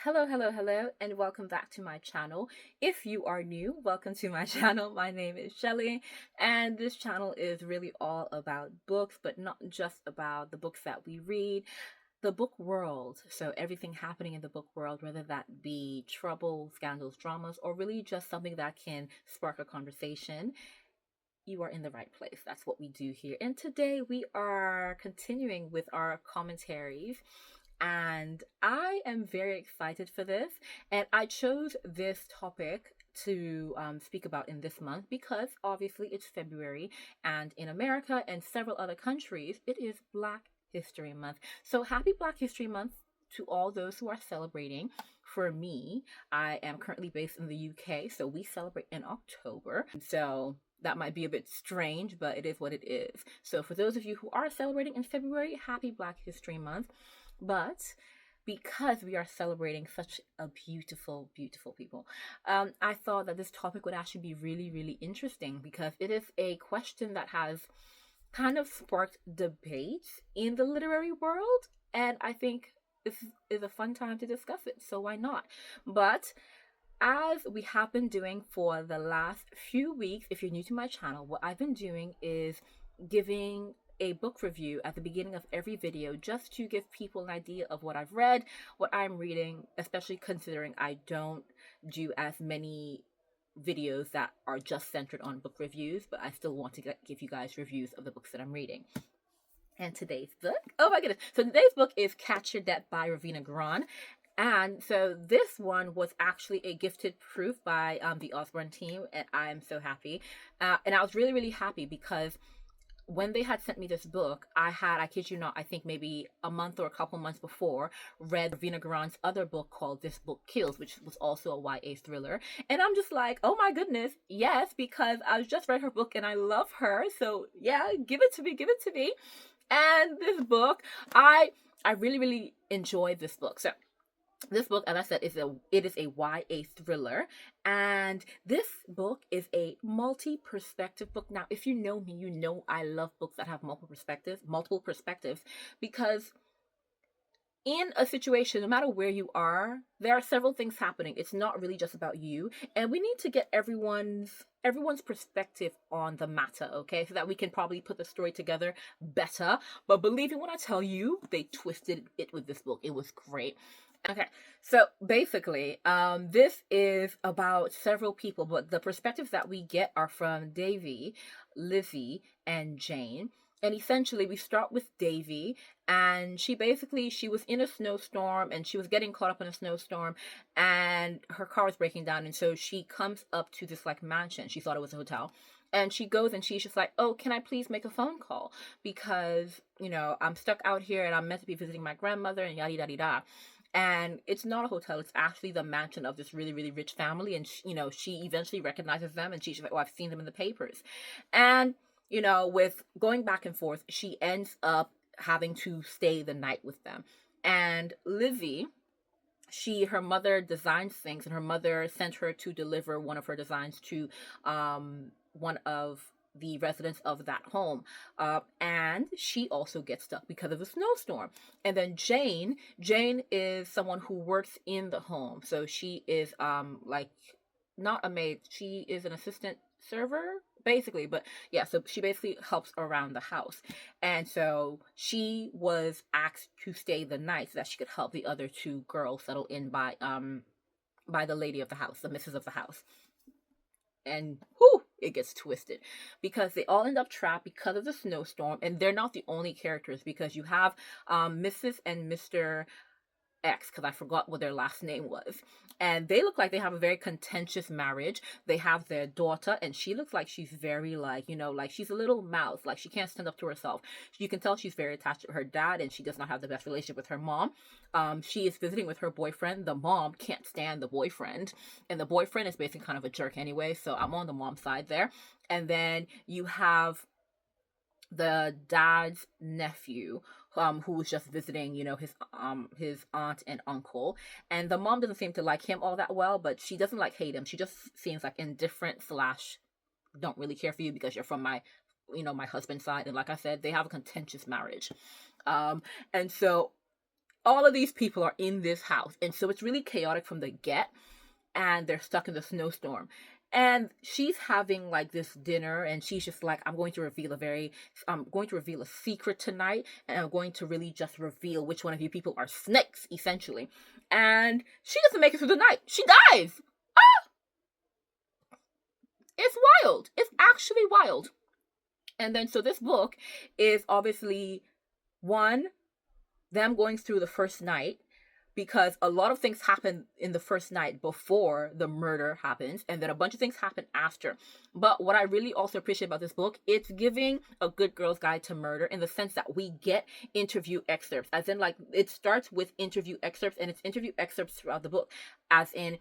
Hello, and welcome back to my channel. If you are new, welcome to my channel. My name is Shelly, and this channel is really all about books, but not just about the books that we read, the book world. So everything happening in the book world, whether that be trouble, scandals, dramas, or really just something that can spark a conversation, you are in the right place. That's what we do here. And today we are continuing with our commentaries, and I am very excited for this. And I chose this topic to speak about in this month because obviously it's February, and in America and several other countries, it is Black History Month. So happy Black History Month to all those who are celebrating. For me, I am currently based in the UK, so we celebrate in October. So that might be a bit strange, but it is what it is. So for those of you who are celebrating in February, happy Black History Month. But because we are celebrating such a beautiful, beautiful people, I thought that this topic would actually be really, really interesting because it is a question that has kind of sparked debate in the literary world. And I think this is a fun time to discuss it. So why not? But as we have been doing for the last few weeks, if you're new to my channel, what I've been doing is giving a book review at the beginning of every video just to give people an idea of what I've read, what I'm reading, especially considering I don't do as many videos that are just centered on book reviews, but I still want to give you guys reviews of the books that I'm reading. And today's book, oh my goodness. So today's book is Catch Your Death by Ravina Guran. And so this one was actually a gifted proof by the Osborne team, and I'm so happy. And I was really, really happy because when they had sent me this book, I kid you not, I think maybe a month or a couple months before, read Ravina Guran's other book called This Book Kills, which was also a YA thriller. And I'm just like, oh my goodness, yes, because I just read her book and I love her. So yeah, give it to me. And this book, I really, really enjoyed this book. So this book, as I said, it is a YA thriller, and this book is a multi-perspective book. Now, if you know me, you know I love books that have multiple perspectives, because in a situation, no matter where you are, there are several things happening. It's not really just about you, and we need to get everyone's perspective on the matter, okay, so that we can probably put the story together better. But believe me when I tell you, they twisted it with this book. It was great. Okay, so basically, this is about several people, but the perspectives that we get are from Davy, Lizzie, and Jane. And essentially, we start with Davy, and she was in a snowstorm, and she was getting caught up in a snowstorm, and her car was breaking down, and so she comes up to this like mansion. She thought it was a hotel. And she goes and she's just like, oh, can I please make a phone call? Because, I'm stuck out here and I'm meant to be visiting my grandmother and yada, yada, yada. And it's not a hotel, it's actually the mansion of this really, really rich family. And she eventually recognizes them, and she's like, oh, I've seen them in the papers. And with going back and forth, she ends up having to stay the night with them. And Lizzie, her mother designs things, and her mother sent her to deliver one of her designs to one of the residents of that home, and she also gets stuck because of the snowstorm. And then Jane is someone who works in the home, so she is like not a maid, she is an assistant server basically, but yeah, so she basically helps around the house. And so she was asked to stay the night so that she could help the other two girls settle in by the lady of the house, the missus of the house. And whew, it gets twisted because they all end up trapped because of the snowstorm. And they're not the only characters, because you have Mrs. and Mr. X, because I forgot what their last name was. And they look like they have a very contentious marriage. They have their daughter, and she looks like she's very like she's a little mouse. Like she can't stand up to herself. You can tell she's very attached to her dad, and she does not have the best relationship with her mom. She is visiting with her boyfriend. The mom can't stand the boyfriend, and the boyfriend is basically kind of a jerk anyway. So I'm on the mom side there. And then you have the dad's nephew, who was just visiting, his aunt and uncle. And the mom doesn't seem to like him all that well, but she doesn't like hate him. She just seems like indifferent / don't really care for you because you're from my husband's side. And like I said, they have a contentious marriage. And so all of these people are in this house, and so it's really chaotic from the get, and they're stuck in the snowstorm. And she's having like this dinner, and she's just like, I'm going to reveal a secret tonight, and I'm going to really just reveal which one of you people are snakes, essentially. And she doesn't make it through the night. She dies. It's wild. It's actually wild. And then so this book is obviously one, them going through the first night, because a lot of things happen in the first night before the murder happens, and then a bunch of things happen after. But what I really also appreciate about this book, it's giving a good girl's guide to murder, in the sense that we get interview excerpts, as in like it starts with interview excerpts, and it's interview excerpts throughout the book, as in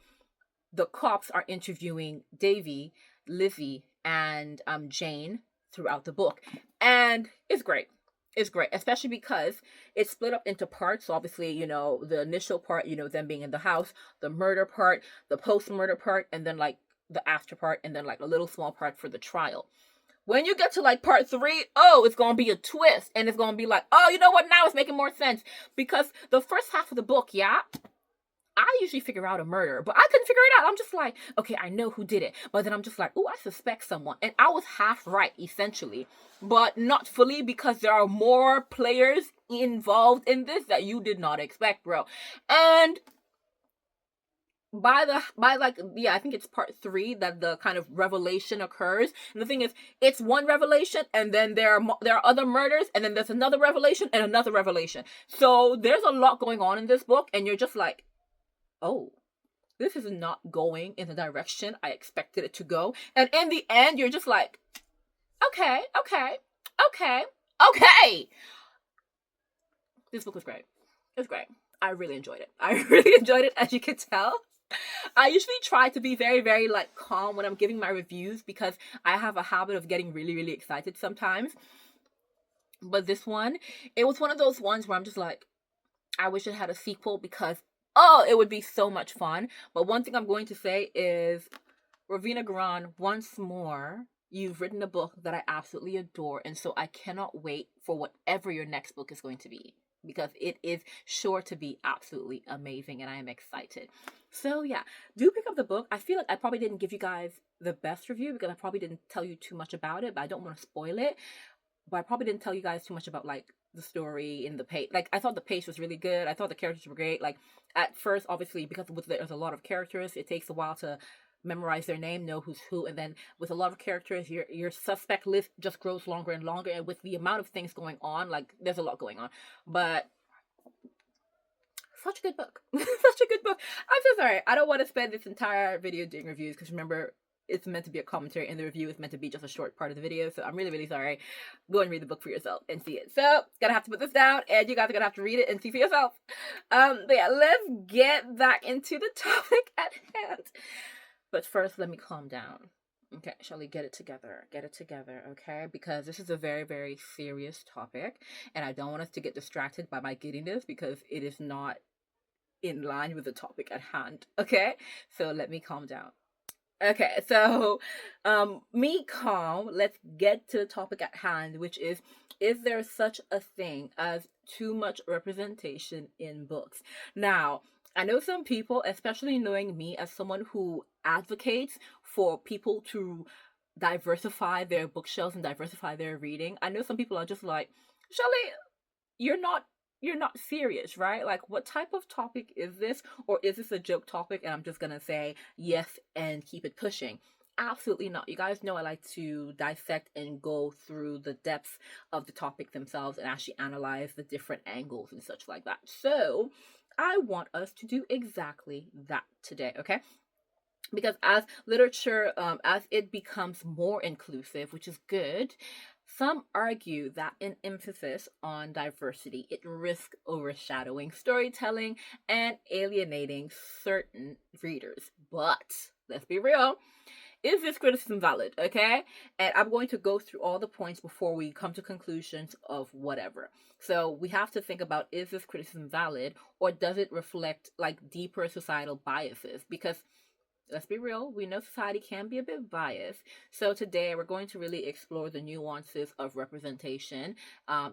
the cops are interviewing Davy, Lizzie, and Jane throughout the book. And it's great. It's great, especially because it's split up into parts. So obviously, you know, the initial part, you know, them being in the house, the murder part, the post-murder part, and then like the after part, and then like a little small part for the trial. When you get to like part 3, oh, it's going to be a twist, and it's going to be like, oh, you know what, now it's making more sense. Because the first half of the book, yeah, I usually figure out a murder, but I couldn't figure it out. I'm just like, okay, I know who did it. But then I'm just like, oh, I suspect someone. And I was half right, essentially. But not fully, because there are more players involved in this that you did not expect, bro. And I think it's part 3 that the kind of revelation occurs. And the thing is, it's one revelation, and then there are other murders, and then there's another revelation and another revelation. So there's a lot going on in this book, and you're just like, oh, this is not going in the direction I expected it to go. And in the end, you're just like, okay. This book was great. It was great. I really enjoyed it. As you can tell. I usually try to be very, very like calm when I'm giving my reviews, because I have a habit of getting really, really excited sometimes. But this one, it was one of those ones where I'm just like, I wish it had a sequel, because it would be so much fun. But one thing I'm going to say is, Ravina Garan, once more, you've written a book that I absolutely adore, and so I cannot wait for whatever your next book is going to be, because it is sure to be absolutely amazing, and I am excited. So yeah, do pick up the book. I feel like I probably didn't give you guys the best review, because I probably didn't tell you too much about it, but I don't want to spoil it. But I probably didn't tell you guys too much about like the story in the page. Like, I thought the pace was really good. I thought the characters were great. Like, at first, obviously, because there's a lot of characters, it takes a while to memorize their name, know who's who, and then with a lot of characters, your suspect list just grows longer and longer, and with the amount of things going on, like, there's a lot going on. But such a good book. Such a good book. I'm so sorry. I don't want to spend this entire video doing reviews, because remember, it's meant to be a commentary, and the review is meant to be just a short part of the video, so I'm really, really sorry. Go and read the book for yourself and see it. So, gonna have to put this down, and you guys are gonna have to read it and see for yourself. But yeah, let's get back into the topic at hand. But first, let me calm down. Okay, Shelly, get it together, okay? Because this is a very, very serious topic, and I don't want us to get distracted by my giddiness, because it is not in line with the topic at hand, okay? So let me calm down. Okay, so me calm, let's get to the topic at hand, which is there such a thing as too much representation in books? Now, I know some people, especially knowing me as someone who advocates for people to diversify their bookshelves and diversify their reading, I know some people are just like, Shelly, you're not serious, right? Like, what type of topic is this? Or is this a joke topic and I'm just gonna say yes and keep it pushing? Absolutely not. You guys know I like to dissect and go through the depths of the topic themselves and actually analyze the different angles and such like that. So I want us to do exactly that today, okay? Because as literature, as it becomes more inclusive, which is good, some argue that an emphasis on diversity, it risks overshadowing storytelling and alienating certain readers. But let's be real, is this criticism valid? Okay, and I'm going to go through all the points before we come to conclusions of whatever. So we have to think about, is this criticism valid, or does it reflect like deeper societal biases? Because let's be real, we know society can be a bit biased. So today we're going to really explore the nuances of representation,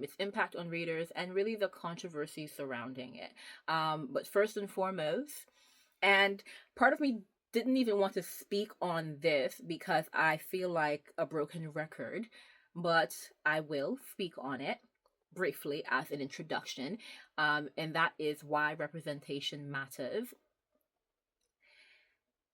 its impact on readers, and really the controversy surrounding it. But first and foremost, and part of me didn't even want to speak on this because I feel like a broken record, but I will speak on it briefly as an introduction, and that is why representation matters.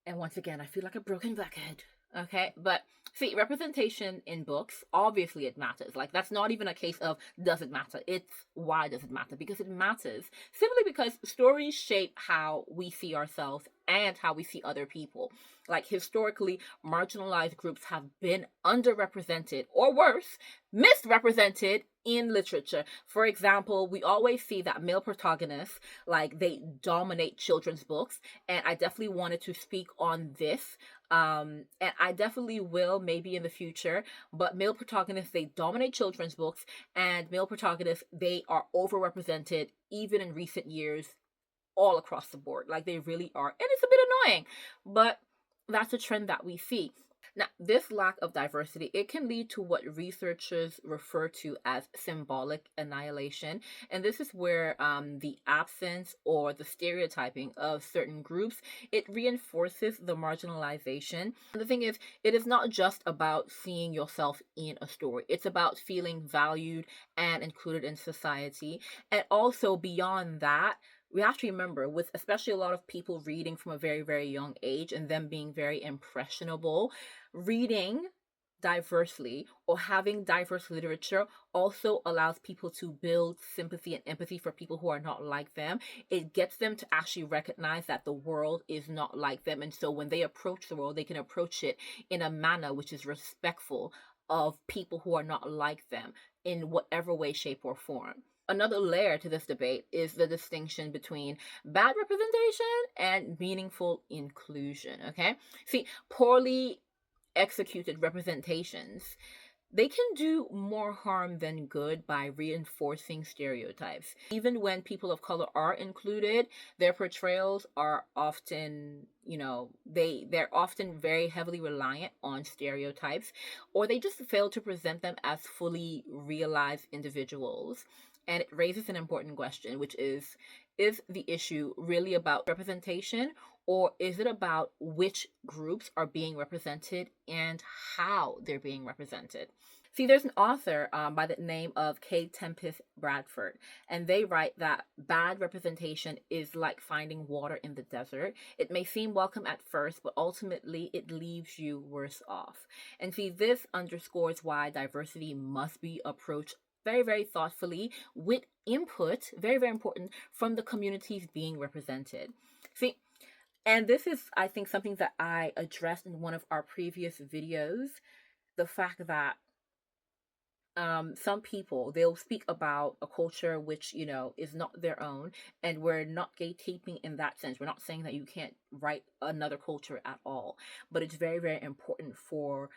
And once again, I feel like a broken record. Okay, but see, representation in books, obviously it matters. Like, that's not even a case of does it matter? It's why does it matter? Because it matters simply because stories shape how we see ourselves and how we see other people. Like, historically, marginalized groups have been underrepresented, or worse, misrepresented in literature. For example, we always see that male protagonists, like, they dominate children's books, and I definitely wanted to speak on this. And I definitely will maybe in the future, but male protagonists, they dominate children's books, and male protagonists, they are overrepresented even in recent years all across the board. Like, they really are. And it's a bit annoying, but that's a trend that we see. Now, this lack of diversity, it can lead to what researchers refer to as symbolic annihilation. And this is where the absence or the stereotyping of certain groups, it reinforces the marginalization. And the thing is, it is not just about seeing yourself in a story. It's about feeling valued and included in society. And also beyond that, we have to remember, with especially a lot of people reading from a very, very young age and them being very impressionable, reading diversely or having diverse literature also allows people to build sympathy and empathy for people who are not like them. It gets them to actually recognize that the world is not like them. And so when they approach the world, they can approach it in a manner which is respectful of people who are not like them in whatever way, shape, or form. Another layer to this debate is the distinction between bad representation and meaningful inclusion. Okay? See, poorly executed representations, they can do more harm than good by reinforcing stereotypes. Even when people of color are included, their portrayals are often, they're often very heavily reliant on stereotypes, or they just fail to present them as fully realized individuals. And it raises an important question, which is the issue really about representation, or is it about which groups are being represented and how they're being represented? See, there's an author by the name of K. Tempest Bradford, and they write that bad representation is like finding water in the desert. It may seem welcome at first, but ultimately it leaves you worse off. And see, this underscores why diversity must be approached very, very thoughtfully with input, very, very important, from the communities being represented. See, and this is, I think, something that I addressed in one of our previous videos, the fact that some people, they'll speak about a culture which, is not their own, and we're not gatekeeping in that sense. We're not saying that you can't write another culture at all, but it's very, very important for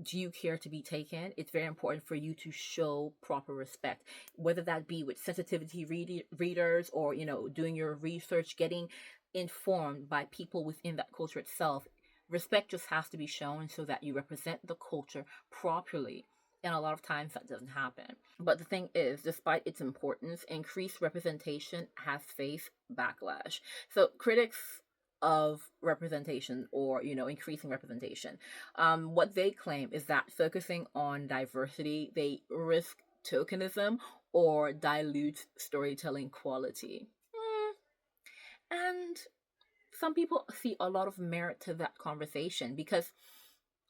do you care to be taken? It's very important for you to show proper respect, whether that be with sensitivity readers or, doing your research, getting informed by people within that culture itself. Respect just has to be shown so that you represent the culture properly. And a lot of times that doesn't happen. But the thing is, despite its importance, increased representation has faced backlash. So critics of representation, or increasing representation, what they claim is that focusing on diversity, they risk tokenism or dilute storytelling quality. And some people see a lot of merit to that conversation, because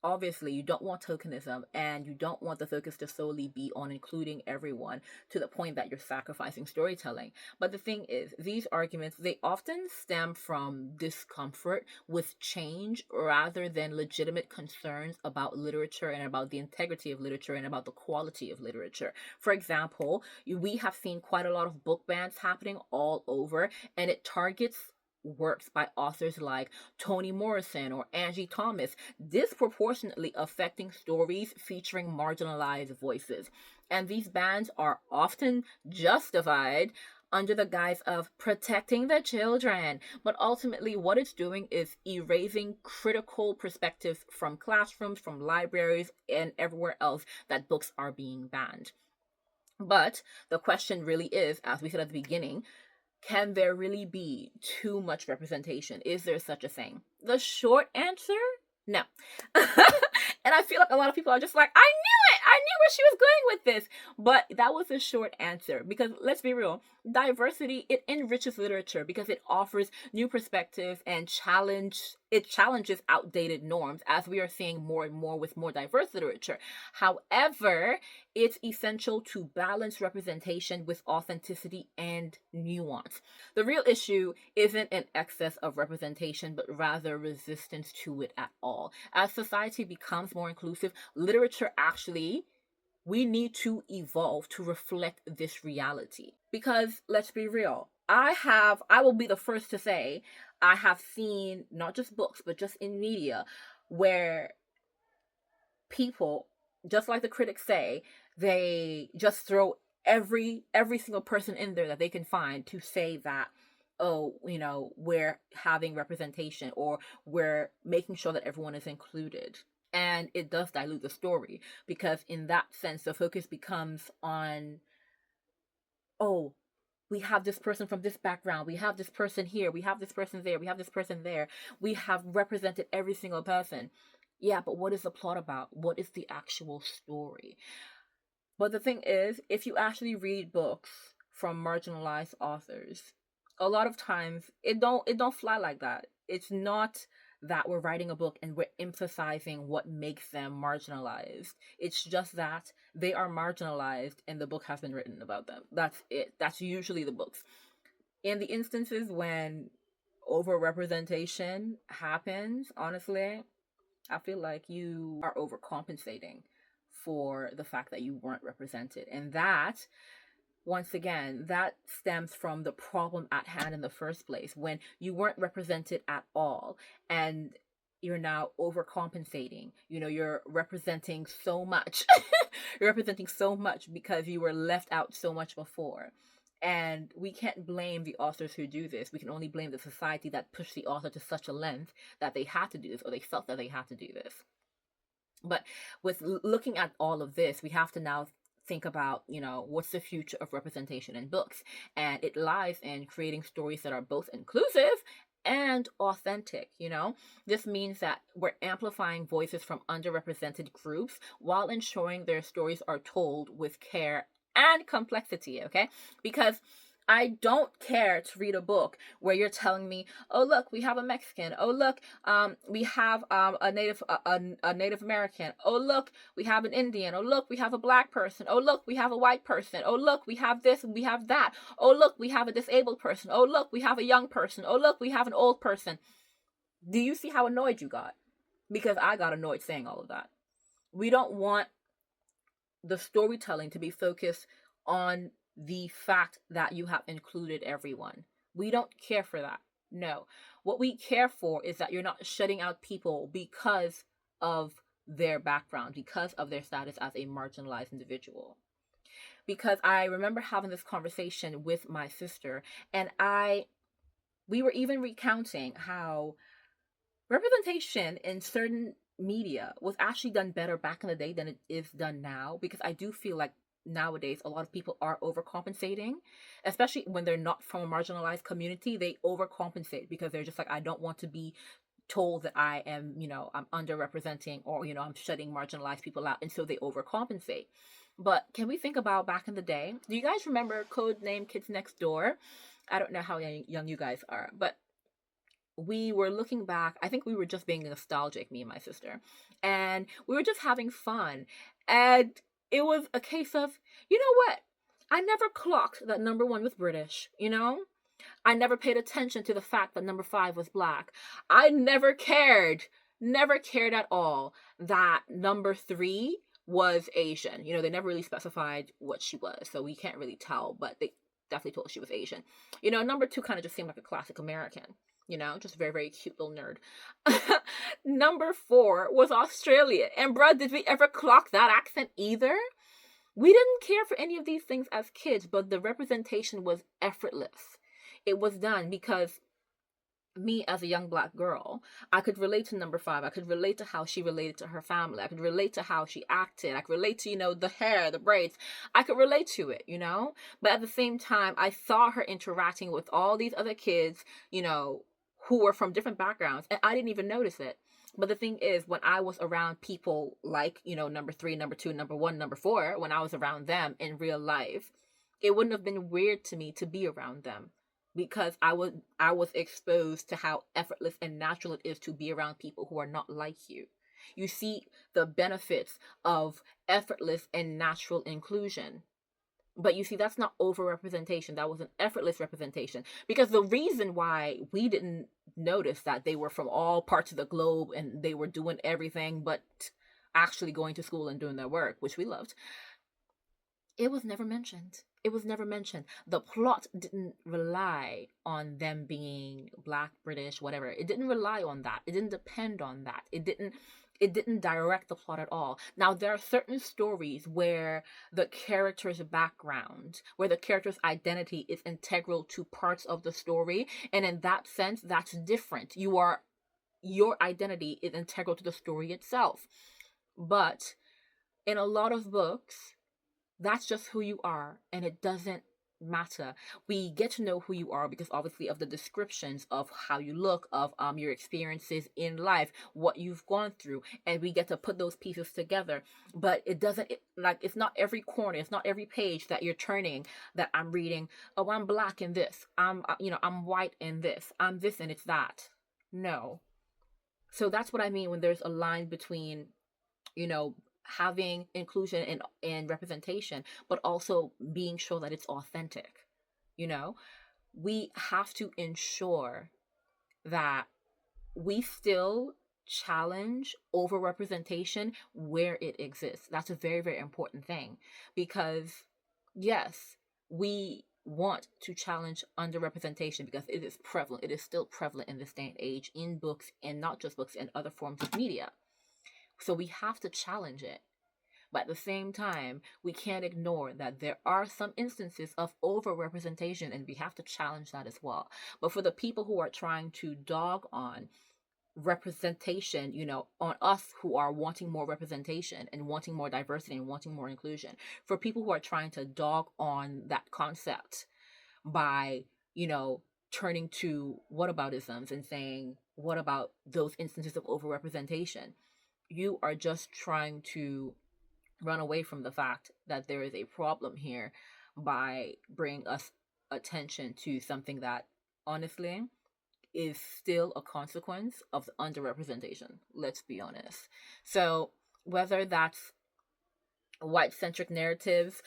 obviously you don't want tokenism, and you don't want the focus to solely be on including everyone to the point that you're sacrificing storytelling. But the thing is, these arguments, they often stem from discomfort with change rather than legitimate concerns about literature and about the integrity of literature and about the quality of literature. For example, we have seen quite a lot of book bans happening all over, and it targets works by authors like Toni Morrison or Angie Thomas, disproportionately affecting stories featuring marginalized voices. And these bans are often justified under the guise of protecting the children. But ultimately, what it's doing is erasing critical perspectives from classrooms, from libraries, and everywhere else that books are being banned. But the question really is, as we said at the beginning, can there really be too much representation? Is there such a thing? The short answer, no. And I feel like a lot of people are just like, I knew it! I knew where she was going with this. But that was a short answer, because let's be real, diversity, it enriches literature because it offers new perspectives and it challenges outdated norms, as we are seeing more and more with more diverse literature. However, it's essential to balance representation with authenticity and nuance. The real issue isn't an excess of representation, but rather resistance to it at all. As society becomes more inclusive, literature actually, we need to evolve to reflect this reality. Because let's be real, I will be the first to say, I have seen not just books, but just in media, where people, just like the critics say, they just throw every single person in there that they can find to say that, oh, we're having representation, or we're making sure that everyone is included. And it does dilute the story, because in that sense, the focus becomes on, oh, we have this person from this background, we have this person here, we have this person there, we have this person there, we have represented every single person. Yeah, but what is the plot about? What is the actual story? But the thing is, if you actually read books from marginalized authors, a lot of times it don't fly like that. It's not that we're writing a book and we're emphasizing what makes them marginalized. It's just that they are marginalized and the book has been written about them. That's it. That's usually the books. In the instances when overrepresentation happens, honestly, I feel like you are overcompensating for the fact that you weren't represented. And that, once again, that stems from the problem at hand in the first place, when you weren't represented at all and you're now overcompensating. You're representing so much. You're representing so much because you were left out so much before. And we can't blame the authors who do this. We can only blame the society that pushed the author to such a length that they had to do this, or they felt that they had to do this. But with looking at all of this, we have to now think about, what's the future of representation in books? And it lies in creating stories that are both inclusive and authentic. This means that we're amplifying voices from underrepresented groups while ensuring their stories are told with care and complexity, okay? Because I don't care to read a book where you're telling me, oh look, we have a Mexican. Oh look, we have a Native American. Oh look, we have an Indian. Oh look, we have a black person. Oh look, we have a white person. Oh look, we have this, we have that. Oh look, we have a disabled person. Oh look, we have a young person. Oh look, we have an old person. Do you see how annoyed you got? Because I got annoyed saying all of that. We don't want the storytelling to be focused on the fact that you have included everyone. We don't care for that. No. What we care for is that you're not shutting out people because of their background, because of their status as a marginalized individual. Because I remember having this conversation with my sister, and we were even recounting how representation in certain media was actually done better back in the day than it is done now, because I do feel like nowadays a lot of people are overcompensating, especially when they're not from a marginalized community. They overcompensate because they're just like, I don't want to be told that I am, I'm underrepresenting, or, I'm shutting marginalized people out. And so they overcompensate. But can we think about back in the day? Do you guys remember Codename Kids Next Door? I don't know how young you guys are, but we were looking back. I think we were just being nostalgic, me and my sister, and we were just having fun. And it was a case of, you know what? I never clocked that number 1 was British, I never paid attention to the fact that number 5 was black. I never cared at all that number 3 was Asian. They never really specified what she was, so we can't really tell, but they definitely told us she was Asian. Number 2 kind of just seemed like a classic American. Just a very, very cute little nerd. Number 4 was Australian. And bruh, did we ever clock that accent either? We didn't care for any of these things as kids, but the representation was effortless. It was done because me as a young black girl, I could relate to number five. I could relate to how she related to her family. I could relate to how she acted. I could relate to, the hair, the braids. I could relate to it, But at the same time, I saw her interacting with all these other kids, who were from different backgrounds, and I didn't even notice it. But the thing is, when I was around people like, number three, number two, number one, number four, when I was around them in real life, it wouldn't have been weird to me to be around them, because I was exposed to how effortless and natural it is to be around people who are not like you. You see the benefits of effortless and natural inclusion. But you see, that's not overrepresentation. That was an effortless representation. Because the reason why we didn't notice that they were from all parts of the globe and they were doing everything but actually going to school and doing their work, which we loved, it was never mentioned. It was never mentioned. The plot didn't rely on them being black, British, whatever. It didn't rely on that. It didn't depend on that. It didn't direct the plot at all. Now, there are certain stories where the character's background, where the character's identity is integral to parts of the story, and in that sense, that's different. Your identity is integral to the story itself. But in a lot of books, that's just who you are, and it doesn't matter. We get to know who you are because obviously of the descriptions of how you look, of your experiences in life, what you've gone through, and we get to put those pieces together. But it's not every corner, it's not every page that you're turning that I'm reading, oh, I'm black in this, I'm white in this, I'm this and it's that. No. So that's what I mean when there's a line between, you know having inclusion and representation, but also being sure that it's authentic. you know we have to ensure that we still challenge overrepresentation where it exists. That's a very, very important thing, because yes, we want to challenge underrepresentation because it is prevalent. It is still prevalent in this day and age in books, and not just books, and other forms of media. So we have to challenge it. But at the same time, we can't ignore that there are some instances of overrepresentation, and we have to challenge that as well. But for the people who are trying to dog on representation, on us who are wanting more representation and wanting more diversity and wanting more inclusion, for people who are trying to dog on that concept by, turning to whataboutisms and saying, what about those instances of overrepresentation? You are just trying to run away from the fact that there is a problem here by bringing us attention to something that honestly is still a consequence of the underrepresentation. Let's be honest. So whether that's white centric narratives,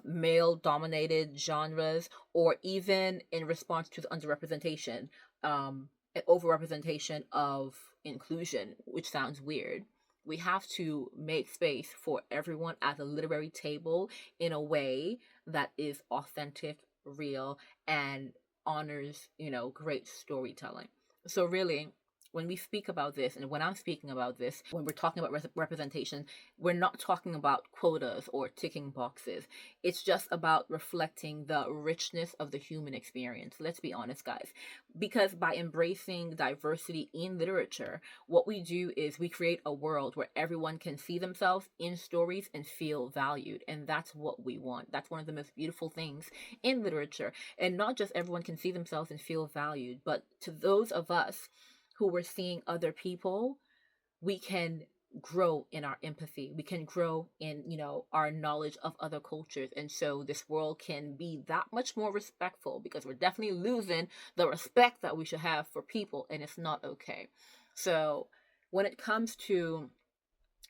male dominated genres, or even in response to the underrepresentation, an overrepresentation of inclusion, which sounds weird. We have to make space for everyone at the literary table in a way that is authentic, real, and honors, great storytelling. So really, when we speak about this, and when I'm speaking about this, when we're talking about representation, we're not talking about quotas or ticking boxes. It's just about reflecting the richness of the human experience. Let's be honest, guys. Because by embracing diversity in literature, what we do is we create a world where everyone can see themselves in stories and feel valued. And that's what we want. That's one of the most beautiful things in literature. And not just everyone can see themselves and feel valued, but to those of us who we're seeing other people, we can grow in our empathy. We can grow in, our knowledge of other cultures. And so this world can be that much more respectful, because we're definitely losing the respect that we should have for people, and it's not okay. So when it comes to,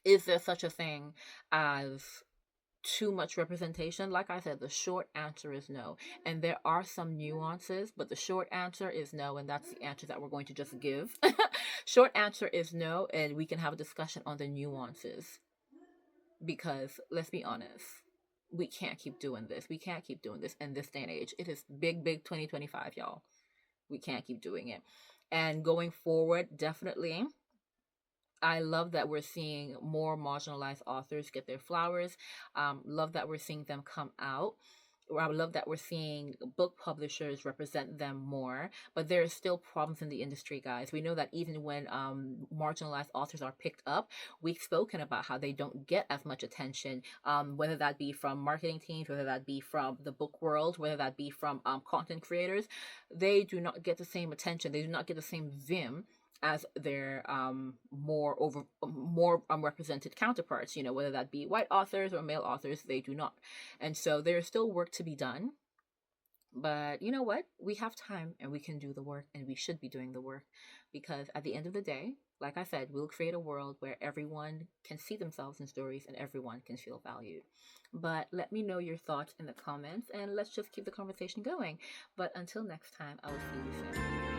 is there such a thing as too much representation? Like I said, the short answer is no. And there are some nuances, but the short answer is no, and that's the answer that we're going to just give. Short answer is no, and we can have a discussion on the nuances. Because let's be honest, we can't keep doing this. We can't keep doing this in this day and age. It is big, big 2025, y'all. We can't keep doing it. And going forward, definitely, I love that we're seeing more marginalized authors get their flowers. Love that we're seeing them come out. I love that we're seeing book publishers represent them more, but there are still problems in the industry, guys. We know that even when marginalized authors are picked up, we've spoken about how they don't get as much attention, whether that be from marketing teams, whether that be from the book world, whether that be from content creators. They do not get the same attention. They do not get the same vim as their more represented counterparts, whether that be white authors or male authors. They do not. And so there's still work to be done, but you know what, we have time and we can do the work, and we should be doing the work, because at the end of the day, like I said, we'll create a world where everyone can see themselves in stories and everyone can feel valued. But let me know your thoughts in the comments, and let's just keep the conversation going. But until next time, I will see you soon.